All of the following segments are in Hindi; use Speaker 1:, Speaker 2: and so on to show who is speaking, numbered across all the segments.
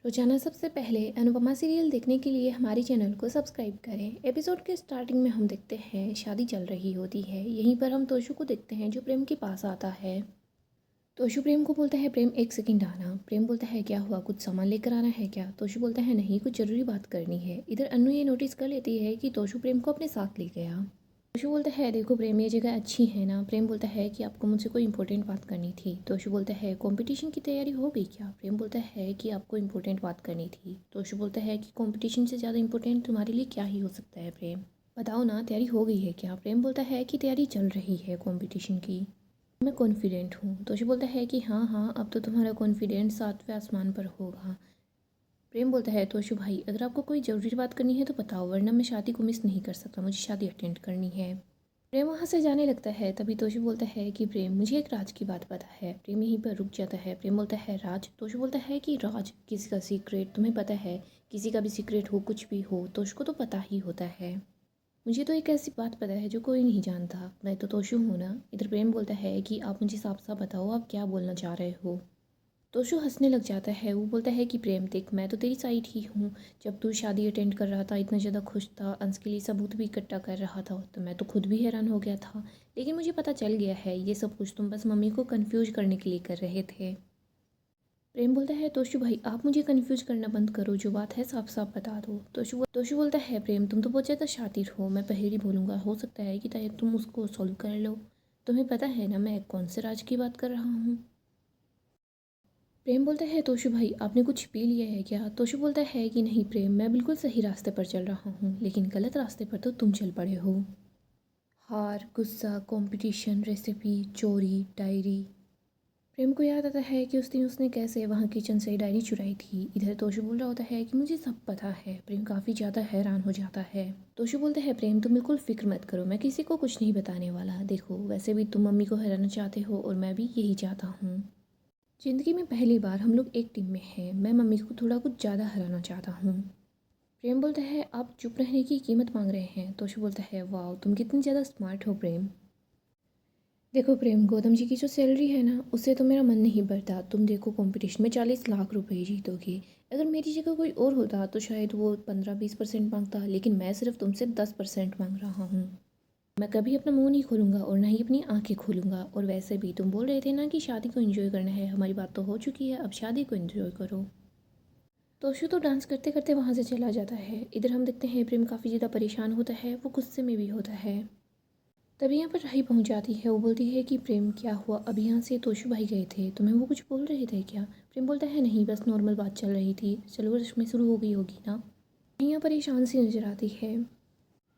Speaker 1: रोजाना सबसे पहले अनुपमा सीरियल देखने के लिए हमारे चैनल को सब्सक्राइब करें। एपिसोड के स्टार्टिंग में हम देखते हैं शादी चल रही होती है। यहीं पर हम तोशु को देखते हैं जो प्रेम के पास आता है। तोशु प्रेम को बोलता है, प्रेम एक सेकंड आना। प्रेम बोलता है, क्या हुआ, कुछ सामान लेकर आना है क्या? तोशु बोलता है, नहीं, कुछ ज़रूरी बात करनी है। इधर अनु ये नोटिस कर लेती है कि तोशु प्रेम को अपने साथ ले गया। तोशु बोलता है, देखो प्रेम, ये जगह अच्छी है ना? प्रेम बोलता है कि आपको मुझसे कोई इंपॉर्टेंट बात करनी थी। तोशु बोलता है, कंपटीशन की तैयारी हो गई क्या? प्रेम बोलता है कि आपको इंपॉर्टेंट बात करनी थी। तोशु बोलता है कि कंपटीशन से ज़्यादा इंपॉर्टेंट तुम्हारे लिए क्या ही हो सकता है प्रेम, बताओ ना, तैयारी हो गई है क्या? प्रेम बोलता है कि तैयारी चल रही है कंपटीशन की, मैं कॉन्फिडेंट हूँ। तोशु बोलता है कि हाँ हाँ, अब तो तुम्हारा कॉन्फिडेंस 7वें आसमान पर होगा। प्रेम बोलता है, तोशु भाई, अगर आपको कोई ज़रूरी बात करनी है तो बताओ, वरना मैं शादी को मिस नहीं कर सकता, मुझे शादी अटेंड करनी है। प्रेम वहाँ से जाने लगता है। तभी तोशु बोलता है कि प्रेम, मुझे एक राज की बात पता है। प्रेम यहीं पर रुक जाता है। प्रेम बोलता है, राज? तोशु बोलता है कि राज, किसी का सीक्रेट तुम्हें पता है? किसी का भी सीक्रेट हो, कुछ भी हो, तोशु को तो पता ही होता है। मुझे तो एक ऐसी बात पता है जो कोई नहीं जानता, मैं तो तोशु हूँ ना। इधर प्रेम बोलता है कि आप मुझे साफ साफ बताओ, आप क्या बोलना चाह रहे हो? तोशु हंसने लग जाता है। वो बोलता है कि प्रेम देख, मैं तो तेरी साइड ही हूँ। जब तू शादी अटेंड कर रहा था, इतना ज़्यादा खुश था, अंश के लिए सबूत भी इकट्ठा कर रहा था, तो मैं तो खुद भी हैरान हो गया था। लेकिन मुझे पता चल गया है ये सब कुछ तुम बस मम्मी को कन्फ्यूज करने के लिए कर रहे थे। प्रेम बोलता है, तोशु भाई, आप मुझे कन्फ्यूज करना बंद करो, जो बात है साफ साफ बता दो। तोशु बोलता है, प्रेम तुम तो बहुत ज़्यादा शातिर हो, मैं पहेली बोलूँगा, हो सकता है कि तुम उसको सॉल्व कर लो। तुम्हें पता है ना मैं कौन से राज की बात कर रहा हूँ? प्रेम बोलता है, तोशु भाई, आपने कुछ पी लिया है क्या? तोशु बोलता है कि नहीं प्रेम, मैं बिल्कुल सही रास्ते पर चल रहा हूँ, लेकिन गलत रास्ते पर तो तुम चल पड़े हो। हार, गुस्सा, कंपटीशन, रेसिपी, चोरी, डायरी। प्रेम को याद आता है कि उस दिन उसने कैसे वहाँ किचन से डायरी चुराई थी। इधर तोशु बोल रहा होता है कि मुझे सब पता है। प्रेम काफ़ी ज़्यादा हैरान हो जाता है। तोशु बोलता है, प्रेम तुम बिल्कुल फिक्र मत करो, मैं किसी को कुछ नहीं बताने वाला। देखो, वैसे भी तुम मम्मी को हराना चाहते हो और मैं भी यही चाहता हूँ। ज़िंदगी में पहली बार हम लोग एक टीम में हैं। मैं मम्मी को थोड़ा कुछ ज़्यादा हराना चाहता हूँ। प्रेम बोलता है, आप चुप रहने की कीमत मांग रहे हैं? तोशु बोलता है, वाह, तुम कितनी ज़्यादा स्मार्ट हो प्रेम। देखो प्रेम, गौतम जी की जो सैलरी है ना, उससे तो मेरा मन नहीं भरता। तुम देखो, कंपटीशन में 40 लाख रुपए जीतोगे। अगर मेरी जगह कोई और होता तो शायद वो 15-20% मांगता, लेकिन मैं सिर्फ तुमसे 10% मांग रहा हूँ। मैं कभी अपना मुंह नहीं खोलूँगा और ना ही अपनी आंखें खोलूँगा। और वैसे भी तुम बोल रहे थे ना कि शादी को एंजॉय करना है, हमारी बात तो हो चुकी है, अब शादी को एंजॉय करो। तोशु तो डांस करते करते वहाँ से चला जाता है। इधर हम देखते हैं प्रेम काफ़ी ज़्यादा परेशान होता है, वो गुस्से में भी होता है। तभी यहाँ पर राही पहुँच जाती है। वो बोलती है कि प्रेम क्या हुआ, अभी यहाँ से तोशु भाई गए थे, तुम्हें वो कुछ बोल रहे थे क्या? प्रेम बोलता है, नहीं, बस नॉर्मल बात चल रही थी, चलो रश्मि शुरू हो गई होगी ना। यहाँ परेशान सी नजर आती है।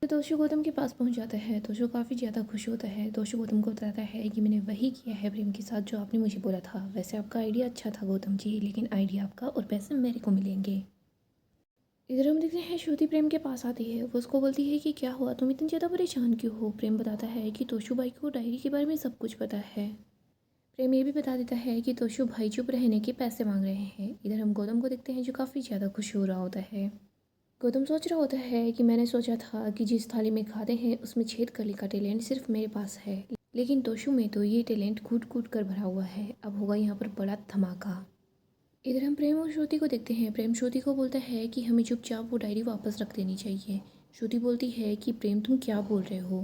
Speaker 1: तो तोशु गौतम के पास पहुंच जाता है। तोशु काफ़ी ज़्यादा खुश होता है। तोशु गौतम को बताता है कि मैंने वही किया है प्रेम के साथ जो आपने मुझे बोला था। वैसे आपका आइडिया अच्छा था गौतम जी, लेकिन आइडिया आपका और पैसे मेरे को मिलेंगे। इधर हम देखते हैं श्रुति प्रेम के पास आती है। वो उसको बोलती है कि क्या हुआ, तुम इतनी ज़्यादा परेशान क्यों हो? प्रेम बताता है कि तोशु भाई को डायरी के बारे में सब कुछ पता है। प्रेम ये भी बता देता है कि तोशु भाई चुप रहने के पैसे मांग रहे हैं। इधर हम गौतम को देखते हैं जो काफ़ी ज़्यादा खुश हो रहा होता है। गौतम सोच रहा होता है कि मैंने सोचा था कि जिस थाली में खाते हैं उसमें छेद करने का टैलेंट सिर्फ मेरे पास है, लेकिन तोशु में तो ये टैलेंट कूट कूट कर भरा हुआ है। अब होगा यहाँ पर बड़ा धमाका। इधर हम प्रेम और श्रुति को देखते हैं। प्रेम श्रुति को बोलता है कि हमें चुपचाप वो डायरी वापस रख देनी चाहिए। श्रुति बोलती है कि प्रेम तुम क्या बोल रहे हो?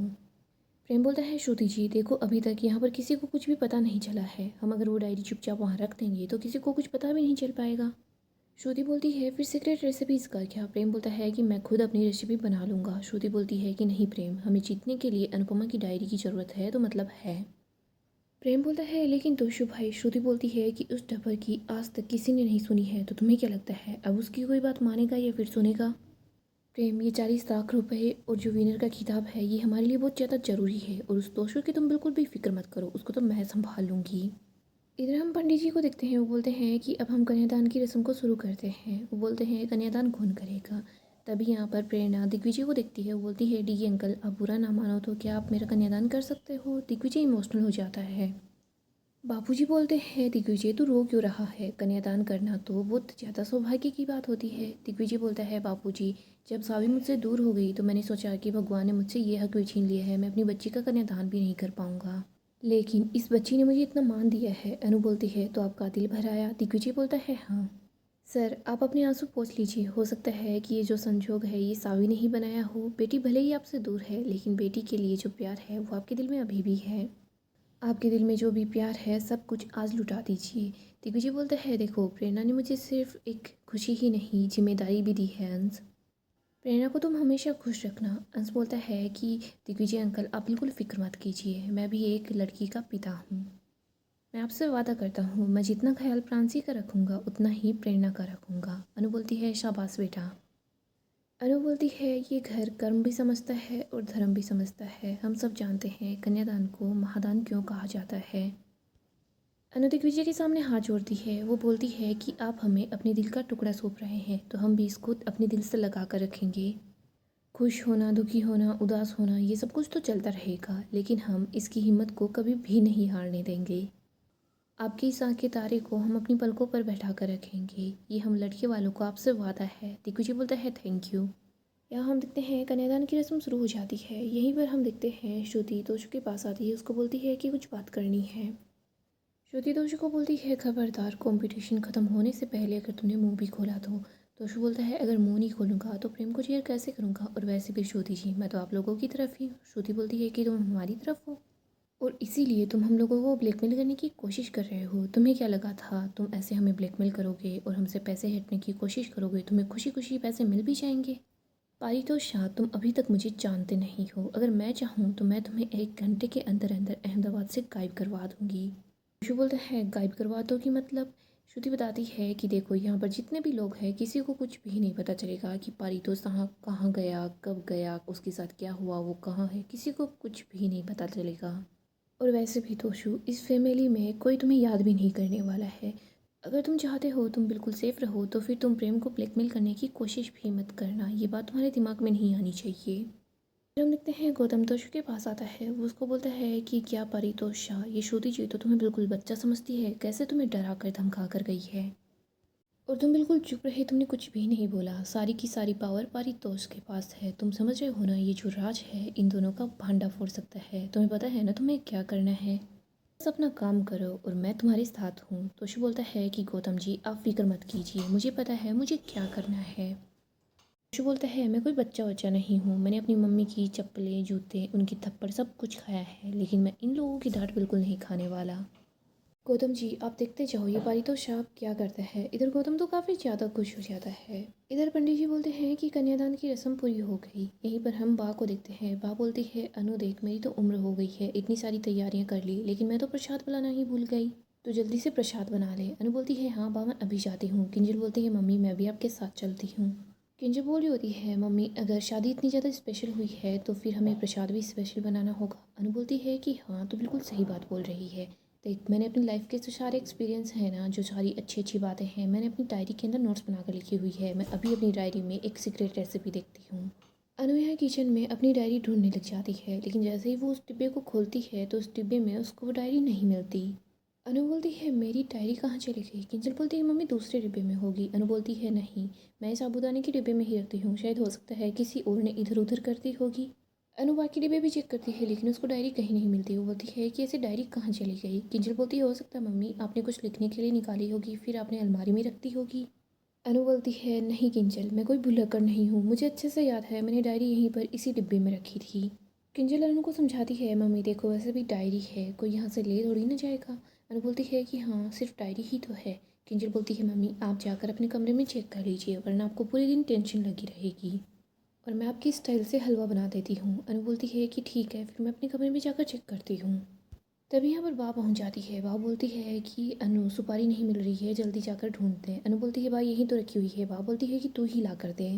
Speaker 1: प्रेम बोलता है, श्रुति जी देखो, अभी तक यहाँ पर किसी को कुछ भी पता नहीं चला है। हम अगर वो डायरी चुपचाप वहाँ रख देंगे तो किसी को कुछ पता भी नहीं चल पाएगा। श्रुति बोलती है, फिर सीक्रेट रेसिपीज़ का क्या? प्रेम बोलता है कि मैं खुद अपनी रेसिपी बना लूँगा। श्रुति बोलती है कि नहीं प्रेम, हमें जीतने के लिए अनुपमा की डायरी की ज़रूरत है, तो मतलब है। प्रेम बोलता है, लेकिन तोशु भाई, श्रुति बोलती है कि उस डबर की आज तक किसी ने नहीं सुनी है, तो तुम्हें क्या लगता है अब उसकी कोई बात मानेगा या फिर सुनेगा? प्रेम, ये 40 लाख रुपए और जो विनर का खिताब है ये हमारे लिए बहुत ज़्यादा ज़रूरी है, और उस तोशु की तुम बिल्कुल भी फिक्र मत करो, उसको तो मैं संभाल लूँगी। इधर हम पंडित जी को देखते हैं। वो बोलते हैं कि अब हम कन्यादान की रस्म को शुरू करते हैं। वो बोलते हैं, कन्यादान कौन करेगा? तभी यहाँ पर प्रेरणा दिग्विजय को देखती है। वो बोलती है, डी अंकल, आप बुरा ना मानो तो क्या आप मेरा कन्यादान कर सकते हो? दिग्विजय इमोशनल हो जाता है। बापूजी बोलते हैं, दिग्विजय तू रो क्यों रहा है? कन्यादान करना तो बहुत ज़्यादा सौभाग्य की बात होती है। दिग्विजय बोलता है, बापूजी, जब सावी मुझसे दूर हो गई तो मैंने सोचा कि भगवान ने मुझसे ये हक भी छीन लिया है, मैं अपनी बच्ची का कन्यादान भी नहीं कर पाऊंगा। लेकिन इस बच्ची ने मुझे इतना मान दिया है। अनु बोलती है, तो आपका दिल भर आया? दिग्विजय बोलता है, हाँ। सर आप अपने आंसू पोंछ लीजिए, हो सकता है कि ये जो संजोग है ये सावी ने ही बनाया हो। बेटी भले ही आपसे दूर है लेकिन बेटी के लिए जो प्यार है वो आपके दिल में अभी भी है। आपके दिल में जो भी प्यार है सब कुछ आज लुटा दीजिए। दिग्विजय बोलता है, देखो प्रेरणा ने मुझे सिर्फ एक खुशी ही नहीं जिम्मेदारी भी दी है अंश। प्रेरणा को तुम हमेशा खुश रखना। अंश बोलता है कि दिग्विजय अंकल आप बिल्कुल फिक्र मत कीजिए, मैं भी एक लड़की का पिता हूँ। मैं आपसे वादा करता हूँ मैं जितना ख्याल प्रांसी का रखूँगा उतना ही प्रेरणा का रखूँगा। अनु बोलती है, शाबाश बेटा। अनु बोलती है, ये घर कर्म भी समझता है और धर्म भी समझता है। हम सब जानते हैं कन्यादान को महादान क्यों कहा जाता है। अनु दिग्विजय के सामने हाथ जोड़ती है। वो बोलती है कि आप हमें अपने दिल का टुकड़ा सौंप रहे हैं तो हम भी इसको अपने दिल से लगा कर रखेंगे। खुश होना, दुखी होना, उदास होना, ये सब कुछ तो चलता रहेगा लेकिन हम इसकी हिम्मत को कभी भी नहीं हारने देंगे। आपकी इस आँख के तारे को हम अपनी पलकों पर बैठा कर रखेंगे। ये हम लड़के वालों को आपसे वादा है। दिग्विजय बोलता है, थैंक यू। यहाँ हम देखते हैं कन्यादान की रस्म शुरू हो जाती है। यहीं पर हम देखते हैं श्रुति तोशु के पास आती है। उसको बोलती है कि कुछ बात करनी है। श्रुति तोशु को बोलती है, खबरदार कंपटीशन ख़त्म होने से पहले अगर तुमने मुंह भी खोला तो। तोशु बोलता है, अगर मुंह नहीं खोलूँगा तो प्रेम को चेयर कैसे करूँगा, और वैसे भी श्रुति जी मैं तो आप लोगों की तरफ ही हूँ। श्रुति बोलती है कि तुम हमारी तरफ हो और इसीलिए तुम हम लोगों को ब्लैकमेल करने की कोशिश कर रहे हो। तुम्हें क्या लगा था तुम ऐसे हमें ब्लैकमेल करोगे और हमसे पैसे हटने की कोशिश करोगे, तुम्हें खुशी खुशी पैसे मिल भी जाएंगे। पारितोष शाह, तुम अभी तक मुझे जानते नहीं हो। अगर मैं चाहूँ तो मैं तुम्हें 1 घंटे के अंदर अंदर अहमदाबाद से गायब करवा दूँगी। यशु बोलता है, गायब करवा दो कि मतलब। श्रुति बताती है कि देखो यहाँ पर जितने भी लोग हैं किसी को कुछ भी नहीं पता चलेगा कि पारितोष शाह कहाँ गया, कब गया, उसके साथ क्या हुआ, वो कहाँ है, किसी को कुछ भी नहीं पता चलेगा। और वैसे भी तोशु, इस फैमिली में कोई तुम्हें याद भी नहीं करने वाला है। अगर तुम चाहते हो तुम बिल्कुल सेफ रहो तो फिर तुम प्रेम को ब्लैकमेल करने की कोशिश भी मत करना। ये बात तुम्हारे दिमाग में नहीं आनी चाहिए। फिर हम देखते हैं गौतम तोशु के पास आता है। वो उसको बोलता है कि क्या परितोष शाह, ये श्रुति जी तो तुम्हें बिल्कुल बच्चा समझती है, कैसे तुम्हें डरा कर धमका कर गई है और तुम बिल्कुल चुप रहे, तुमने कुछ भी नहीं बोला। सारी की सारी पावर पारितोष के पास है। तुम समझ रहे हो ना, ये जो राज है इन दोनों का भांडा फोड़ सकता है। तुम्हें पता है ना तुम्हें क्या करना है, बस अपना काम करो और मैं तुम्हारे साथ हूँ। तोशु बोलता है कि गौतम जी आप फिक्र मत कीजिए, मुझे पता है मुझे क्या करना है। तोशु बोलता है, मैं कोई बच्चा बच्चा नहीं हूँ। मैंने अपनी मम्मी की चप्पलें, जूते, उनकी थप्पड़ सब कुछ खाया है लेकिन मैं इन लोगों की डांट बिल्कुल नहीं खाने वाला। गौतम जी आप देखते जाओ ये पारितोष शाह क्या करता है। इधर गौतम तो काफ़ी ज़्यादा खुश हो जाता है। इधर पंडित जी बोलते हैं कि कन्यादान की रस्म पूरी हो गई। यहीं पर हम बा को देखते हैं। बा बोलती है, अनु देख मेरी तो उम्र हो गई है, इतनी सारी तैयारियां कर ली लेकिन मैं तो प्रसाद बनाना ही भूल गई, तो जल्दी से प्रसाद बना ले। अनु बोलती है, हाँ बा मैं अभी जाती हूँ। किंजल बोलती है, मम्मी मैं भी आपके साथ चलती हूँ। किंजल बोल रही होती है, मम्मी अगर शादी इतनी ज़्यादा स्पेशल हुई है तो फिर हमें प्रसाद भी स्पेशल बनाना होगा। अनु बोलती है कि हाँ तो बिल्कुल सही बात बोल रही है। देख मैंने अपनी लाइफ के जो सारे एक्सपीरियंस हैं ना, जो सारी अच्छी अच्छी बातें हैं, मैंने अपनी डायरी के अंदर नोट्स बनाकर लिखी हुई है। मैं अभी अपनी डायरी में एक सीक्रेट रेसिपी देखती हूँ। अनु यहाँ किचन में अपनी डायरी ढूंढने लग जाती है लेकिन जैसे ही वो उस डिब्बे को खोलती है तो उस डिब्बे में उसको वो डायरी नहीं मिलती। अनु बोलती है, मेरी डायरी कहाँ चली गई। किंजल बोलती है, मम्मी दूसरे डिब्बे में होगी। अनु बोलती है, नहीं मैं साबूदाने के डिब्बे में ही रखती हूँ, शायद हो सकता है किसी और ने इधर उधर कर दी होगी। अनु बाकी डिब्बे भी चेक करती है लेकिन उसको डायरी कहीं नहीं मिलती। वो बोलती है कि ऐसे डायरी कहाँ चली गई। किंजल बोलती है, हो सकता है मम्मी आपने कुछ लिखने के लिए निकाली होगी, फिर आपने अलमारी में रख दी होगी। अनु बोलती है, नहीं किंजल मैं कोई भुलक्कड़ नहीं हूँ, मुझे अच्छे से याद है मैंने डायरी यहीं पर इसी डिब्बे में रखी थी। किंजल अनु को समझाती है, मम्मी देखो वैसे भी डायरी है, कोई यहाँ से ले थोड़ी ना जाएगा। अनु बोलती है कि हाँ सिर्फ डायरी ही तो है। किंजल बोलती है, मम्मी आप जाकर अपने कमरे में चेक कर लीजिए वरना आपको पूरे दिन टेंशन लगी रहेगी और मैं आपकी स्टाइल से हलवा बना देती हूँ। अनु बोलती है कि ठीक है, फिर मैं अपने कमरे में जाकर चेक करती हूँ। तभी यहाँ पर बा पहुँच जाती है। बा बोलती है कि अनु सुपारी नहीं मिल रही है, जल्दी जाकर ढूंढते हैं। अनु बोलती है, बा यहीं तो रखी हुई है। बा बोलती है कि तू ही ला कर दे।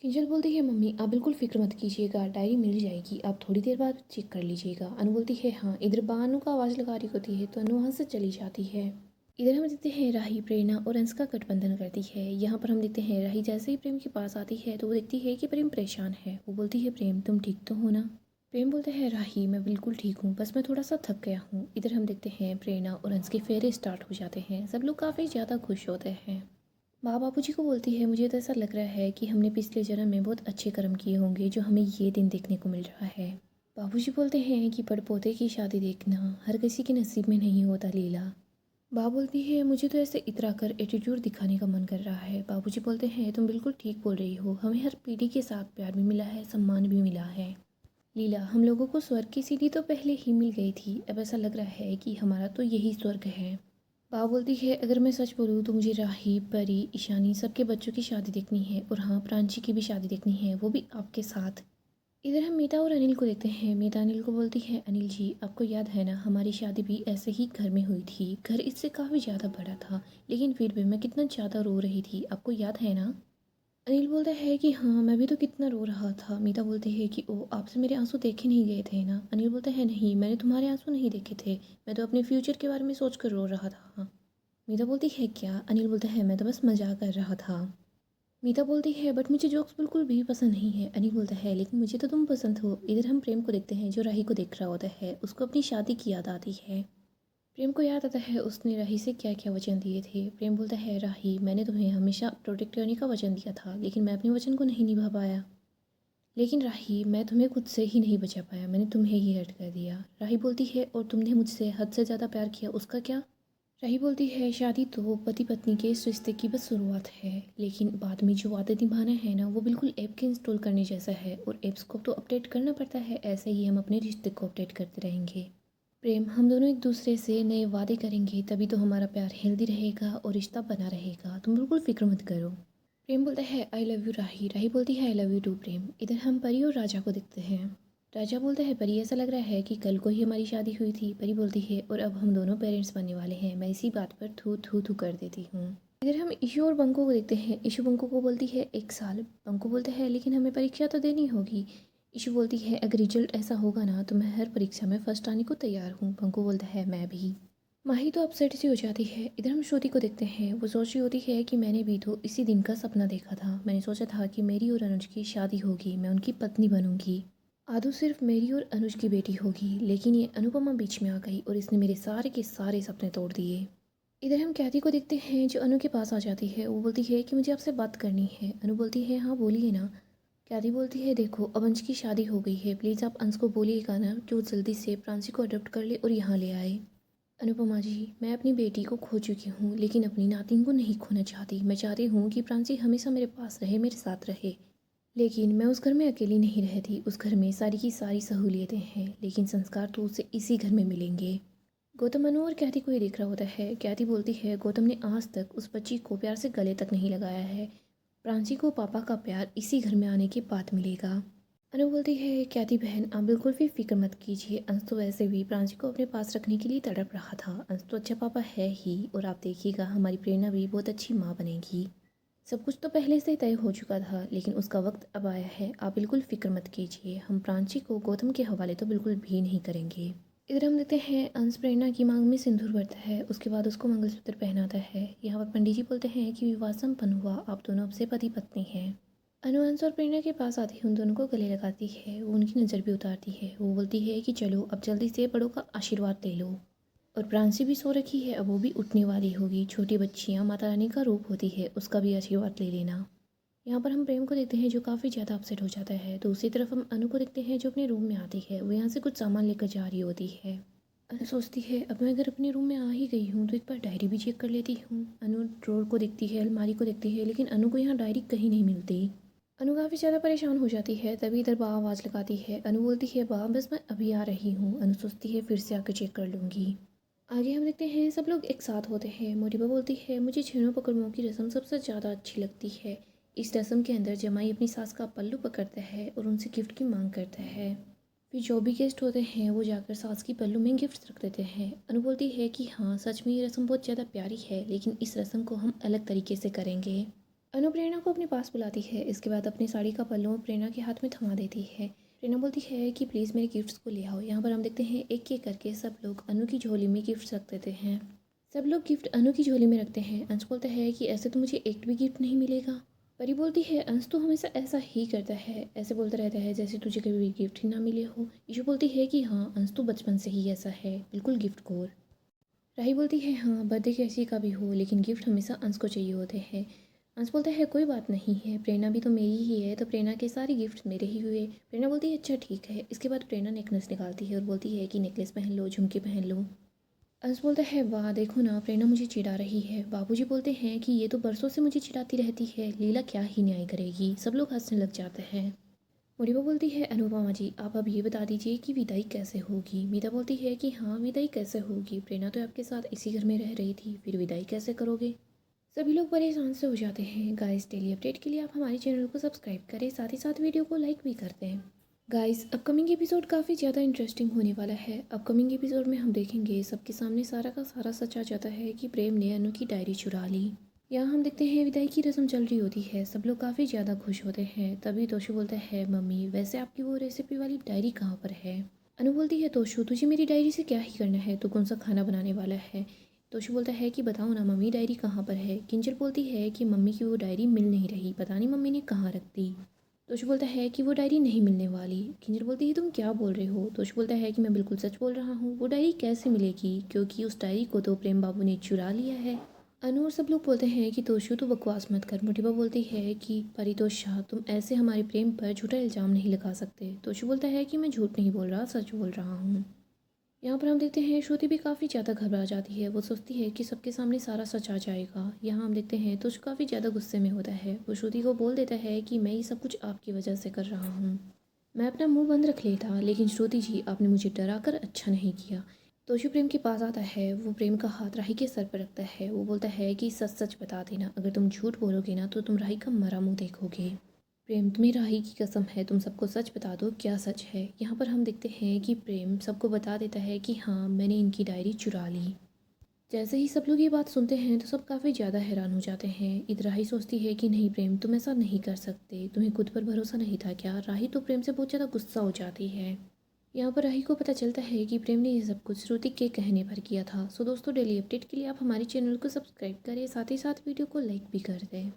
Speaker 1: किंजल बोलती है, मम्मी आप बिल्कुल फिक्र मत कीजिएगा, डायरी मिल जाएगी, आप थोड़ी देर बाद चेक कर लीजिएगा। अनु बोलती है, हाँ। इधर बा अनु का आवाज़ लगा रही होती है तो अनु वहाँ से चली जाती है। इधर हम देखते हैं राही प्रेरणा और अंश का गठबंधन करती है। यहाँ पर हम देखते हैं राही जैसे ही प्रेम के पास आती है तो वो देखती है कि प्रेम परेशान है। वो बोलती है, प्रेम तुम ठीक तो हो ना। प्रेम बोलता है, राही मैं बिल्कुल ठीक हूँ, बस मैं थोड़ा सा थक गया हूँ। इधर हम देखते हैं प्रेरणा और अंश के फेरे स्टार्ट हो जाते हैं। सब लोग काफ़ी ज़्यादा खुश होते हैं। माँ बापूजी को बोलती है, मुझे तो ऐसा लग रहा है कि हमने पिछले जन्म में बहुत अच्छे कर्म किए होंगे जो हमें ये दिन देखने को मिल रहा है। बाबूजी बोलते हैं कि पड़पोते की शादी देखना हर किसी के नसीब में नहीं होता लीला। बा बोलती है मुझे तो ऐसे इतरा कर एटीट्यूड दिखाने का मन कर रहा है। बाबूजी बोलते हैं तुम बिल्कुल ठीक बोल रही हो, हमें हर पीढ़ी के साथ प्यार भी मिला है, सम्मान भी मिला है। लीला, हम लोगों को स्वर्ग की सीढ़ी तो पहले ही मिल गई थी, अब ऐसा लग रहा है कि हमारा तो यही स्वर्ग है। बा बोलती है अगर मैं सच बोलूँ तो मुझे राही, परी, ईशानी सबके बच्चों की शादी देखनी है, और हाँ प्रांची की भी शादी देखनी है, वो भी आपके साथ। इधर हम मीता और अनिल को देखते हैं। मीता अनिल को बोलती है अनिल जी आपको याद है ना, हमारी शादी भी ऐसे ही घर में हुई थी, घर इससे काफ़ी ज़्यादा बड़ा था, लेकिन फिर भी मैं कितना ज़्यादा रो रही थी, आपको याद है ना। अनिल बोलता है कि हाँ मैं भी तो कितना रो रहा था। मीता बोलती है कि ओ आपसे मेरे आंसू देखे नहीं गए थे ना। अनिल बोलता है नहीं मैंने तुम्हारे आंसू नहीं देखे थे, मैं तो अपने फ्यूचर के बारे में सोच कर रो रहा था। मीता बोलती है क्या। अनिल बोलता है मैं तो बस मजाक कर रहा था। मीता बोलती है बट मुझे जोक्स बिल्कुल भी पसंद नहीं है। अनिल बोलता है लेकिन मुझे तो तुम पसंद हो। इधर हम प्रेम को देखते हैं जो राही को देख रहा होता है, उसको अपनी शादी की याद आती है। प्रेम को याद आता है उसने राही से क्या क्या वचन दिए थे। प्रेम बोलता है राही मैंने तुम्हें हमेशा प्रोटेक्ट करने का वचन दिया था, लेकिन मैं अपने वचन को नहीं निभा पाया। लेकिन राही मैं तुम्हें खुद से ही नहीं बचा पाया, मैंने तुम्हें ही हर्ट कर दिया। राही बोलती है और तुमने मुझसे हद से ज़्यादा प्यार किया उसका क्या। राही बोलती है शादी तो पति पत्नी के इस रिश्ते की बस शुरुआत है, लेकिन बाद में जो वादे निभाना है ना वो बिल्कुल ऐप के इंस्टॉल करने जैसा है, और ऐप्स को तो अपडेट करना पड़ता है, ऐसे ही हम अपने रिश्ते को अपडेट करते रहेंगे। प्रेम हम दोनों एक दूसरे से नए वादे करेंगे तभी तो हमारा प्यार हेल्दी रहेगा और रिश्ता बना रहेगा, तुम बिल्कुल फिक्र मत करो। प्रेम बोलता है आई लव यू राही। राही बोलती है आई लव यू टू प्रेम। इधर हम परी और राजा को देखते हैं। राजा बोलता है परी ऐसा लग रहा है कि कल को ही हमारी शादी हुई थी। परी बोलती है और अब हम दोनों पेरेंट्स बनने वाले हैं, मैं इसी बात पर थू थू थू कर देती हूँ। इधर हम ईशु और बंको को देखते हैं। ईशु बंको को बोलती है 1 साल। बंको बोलता है लेकिन हमें परीक्षा तो देनी होगी। ईशु बोलती है अगर रिजल्ट ऐसा होगा ना तो मैं हर परीक्षा में फर्स्ट आने को तैयार हूँ। बंको बोलता है मैं भी। माही तो अपसेट सी हो जाती है। इधर हम श्रुति को देखते हैं। वो सोच रही होती है कि मैंने भी तो इसी दिन का सपना देखा था, मैंने सोचा था कि मेरी और अनुज की शादी होगी, मैं उनकी पत्नी बनूंगी। आदू सिर्फ मेरी और अनुज की बेटी होगी, लेकिन ये अनुपमा बीच में आ गई और इसने मेरे सारे के सारे सपने तोड़ दिए। इधर हम कैथी को देखते हैं जो अनु के पास आ जाती है। वो बोलती है कि मुझे आपसे बात करनी है। अनु बोलती है हाँ बोलिए ना। कैथी बोलती है देखो अब अंश की शादी हो गई है, प्लीज़ आप अंश को बोलिएगा ना कि वो जल्दी से प्रांशी को अडॉप्ट कर ले और यहाँ ले आए। अनुपमा जी मैं अपनी बेटी को खो चुकी हूँ, लेकिन अपनी नातिन को नहीं खोना चाहती। मैं चाहती हूँ कि प्रांशी हमेशा मेरे पास रहे, मेरे साथ रहे। लेकिन मैं उस घर में अकेली नहीं रहती, उस घर में सारी की सारी सहूलियतें हैं, लेकिन संस्कार तो उसे इसी घर में मिलेंगे। गौतम अनु और कैथी को ही देख रहा होता है। कैथी बोलती है गौतम ने आज तक उस बच्ची को प्यार से गले तक नहीं लगाया है, प्रांशी को पापा का प्यार इसी घर में आने के बाद मिलेगा। अनु बोलती है कैथी बहन आप बिल्कुल भी फिक्र मत कीजिए, अंश तो वैसे भी प्रांशी को अपने पास रखने के लिए तड़प रहा था, अंश तो अच्छा पापा है ही, और आप देखिएगा हमारी प्रेरणा भी बहुत अच्छी माँ बनेगी। सब कुछ तो पहले से तय हो चुका था, लेकिन उसका वक्त अब आया है, आप बिल्कुल फिक्र मत कीजिए, हम प्रांची को गौतम के हवाले तो बिल्कुल भी नहीं करेंगे। इधर हम देखते हैं अंश प्रेरणा की मांग में सिंदूर भरता है, उसके बाद उसको मंगलसूत्र पहनाता है। यहाँ पर पंडित जी बोलते हैं कि विवाह संपन्न हुआ, आप दोनों अब से पति पत्नी हैं। अनु अंश और प्रेरणा के पास आती है, उन दोनों को गले लगाती है, वो उनकी नज़र भी उतारती है। वो बोलती है कि चलो अब जल्दी से बड़ों का आशीर्वाद ले लो। और प्रांसी भी सो रखी है, अब वो भी उठने वाली होगी। छोटी बच्चियाँ माता रानी का रूप होती है, उसका भी आशीर्वाद ले लेना। यहाँ पर हम प्रेम को देखते हैं जो काफ़ी ज़्यादा अपसेट हो जाता है। दूसरी तरफ हम अनु को देखते हैं जो अपने रूम में आती है। वो यहाँ से कुछ सामान लेकर जा रही होती है। अनु सोचती है अब मैं अगर अपने रूम में आ ही गई हूँ तो एक बार डायरी भी चेक कर लेती हूँ। अनु ड्रॉर को देखती है, अलमारी को देखती है, लेकिन अनु को यहाँ डायरी कहीं नहीं मिलती। अनु काफ़ी ज़्यादा परेशान हो जाती है। तभी इधर बा आवाज़ लगाती है। अनु बोलती है बा बस मैं अभी आ रही हूँ। अनु सोचती है फिर से आकर चेक कर लूँगी। आगे हम देखते हैं सब लोग एक साथ होते हैं। मोटिबा बोलती है मुझे छेनों पकड़ों की रस्म सबसे ज़्यादा अच्छी लगती है। इस रस्म के अंदर जमाई अपनी सास का पल्लू पकड़ता है और उनसे गिफ्ट की मांग करता है। फिर जो भी गेस्ट होते हैं वो जाकर सास की पल्लू में गिफ्ट रख देते हैं। अनु बोलती है कि हाँ सच में ये रस्म बहुत ज़्यादा प्यारी है, लेकिन इस रस्म को हम अलग तरीके से करेंगे। अनु प्रेरणा को अपने पास बुलाती है। इसके बाद अपनी साड़ी का पल्लू प्रेरणा के हाथ में थमा देती है। प्रेरणा बोलती है कि प्लीज़ मेरे गिफ्ट्स को ले आओ। यहाँ पर हम देखते हैं एक एक करके सब लोग अनु की झोली में गिफ्ट्स रख देते हैं। सब लोग गिफ्ट अनु की झोली में रखते हैं। अंश बोलता है कि ऐसे तो मुझे एक भी गिफ्ट नहीं मिलेगा। परी बोलती है अंश तो हमेशा ऐसा ही करता है, ऐसे बोलता रहता है जैसे तुझे कभी भी गिफ्ट ही ना मिले हो। ईशू बोलती है कि हाँ अंश तो बचपन से ही ऐसा है, बिल्कुल गिफ्ट खोर। राही बोलती है हाँ बर्थडे कैसी का भी हो, लेकिन गिफ्ट हमेशा अंश को चाहिए होते हैं। अंश बोलता है कोई बात नहीं है, प्रेरणा भी तो मेरी ही है, तो प्रेरणा के सारे गिफ्ट मेरे ही हुए। प्रेरणा बोलती है अच्छा ठीक है। इसके बाद प्रेरणा नेकलेस निकालती है और बोलती है कि नेकलेस पहन लो, झुमके पहन लो। अंश बोलता है वाह देखो ना प्रेरणा मुझे चिढ़ा रही है। बाबूजी बोलते हैं कि ये तो बरसों से मुझे चिढ़ाती रहती है, लीला क्या ही न्याय करेगी। सब लोग हंसने लग जाते हैं। मोरिबा बोलती है अनुपमा जी आप अब ये बता दीजिए कि विदाई कैसे होगी। मीता बोलती है कि हाँ विदाई कैसे होगी, प्रेरणा तो आपके साथ इसी घर में रह रही थी, फिर विदाई कैसे करोगे। सभी लोग परेशान से हो जाते हैं। गाइस डेली अपडेट के लिए आप हमारे चैनल को सब्सक्राइब करें, साथ ही साथ वीडियो को लाइक भी करते हैं। गाइस अपकमिंग एपिसोड काफ़ी ज़्यादा इंटरेस्टिंग होने वाला है। अपकमिंग एपिसोड में हम देखेंगे सबके सामने सारा का सारा सच आ जाता है कि प्रेम ने अनु की डायरी चुरा ली। यहाँ हम देखते हैं विदाई की रस्म चल रही होती है, सब लोग काफ़ी ज़्यादा खुश होते हैं। तभी तोशु बोलता है मम्मी वैसे आपकी वो रेसिपी वाली डायरी कहाँ पर है। अनु बोलती है तोशु तुझे मेरी डायरी से क्या ही करना है, तू कौन सा खाना बनाने वाला है। तोशु बोलता है कि बताओ ना मम्मी डायरी कहाँ पर है। किंजल बोलती है कि मम्मी की वो डायरी मिल नहीं रही, पता नहीं मम्मी ने कहाँ रख दी। तोशु बोलता है कि वो डायरी नहीं मिलने वाली। किंजल बोलती है तुम क्या बोल रहे हो। तोशु बोलता है कि मैं बिल्कुल सच बोल रहा हूँ, वो डायरी कैसे मिलेगी क्योंकि उस डायरी को तो प्रेम बाबू ने चुरा लिया है। अनु और सब लोग बोलते हैं कि तोशु तो बकवास मत कर। मोटिबा बोलती है कि परितोष शाह तुम ऐसे हमारे प्रेम पर झूठा इल्ज़ाम नहीं लगा सकते। तोशु बोलता है कि मैं झूठ नहीं बोल रहा, सच बोल रहा हूँ। यहाँ पर हम देखते हैं श्रुति भी काफ़ी ज़्यादा घबरा जाती है। वो सोचती है कि सबके सामने सारा सच आ जाएगा। यहाँ हम देखते हैं तो काफ़ी ज़्यादा गुस्से में होता है। वो श्रुति को बोल देता है कि मैं ये सब कुछ आपकी वजह से कर रहा हूँ, मैं अपना मुंह बंद रख लेता, लेकिन श्रुति जी आपने मुझे डरा कर अच्छा नहीं किया। तोशु प्रेम के पास आता है। वो प्रेम का हाथ राही के सर पर रखता है। वो बोलता है कि सच सच बता देना, अगर तुम झूठ बोलोगे ना तो तुम राही का मरा मुँह देखोगे। प्रेम तुम्हें राही की कसम है, तुम सबको सच बता दो क्या सच है। यहाँ पर हम देखते हैं कि प्रेम सबको बता देता है कि हाँ मैंने इनकी डायरी चुरा ली। जैसे ही सब लोग ये बात सुनते हैं तो सब काफ़ी ज़्यादा हैरान हो जाते हैं। इधर राही सोचती है कि नहीं प्रेम तुम ऐसा नहीं कर सकते, तुम्हें खुद पर भरोसा नहीं था क्या। राही तो प्रेम से बहुत ज़्यादा गुस्सा हो जाती है। यहाँ पर राही को पता चलता है कि प्रेम ने ये सब कुछ श्रुति के कहने पर किया था। सो दोस्तों डेली अपडेट के लिए आप हमारे चैनल को सब्सक्राइब करें, साथ ही साथ वीडियो को लाइक भी कर दें।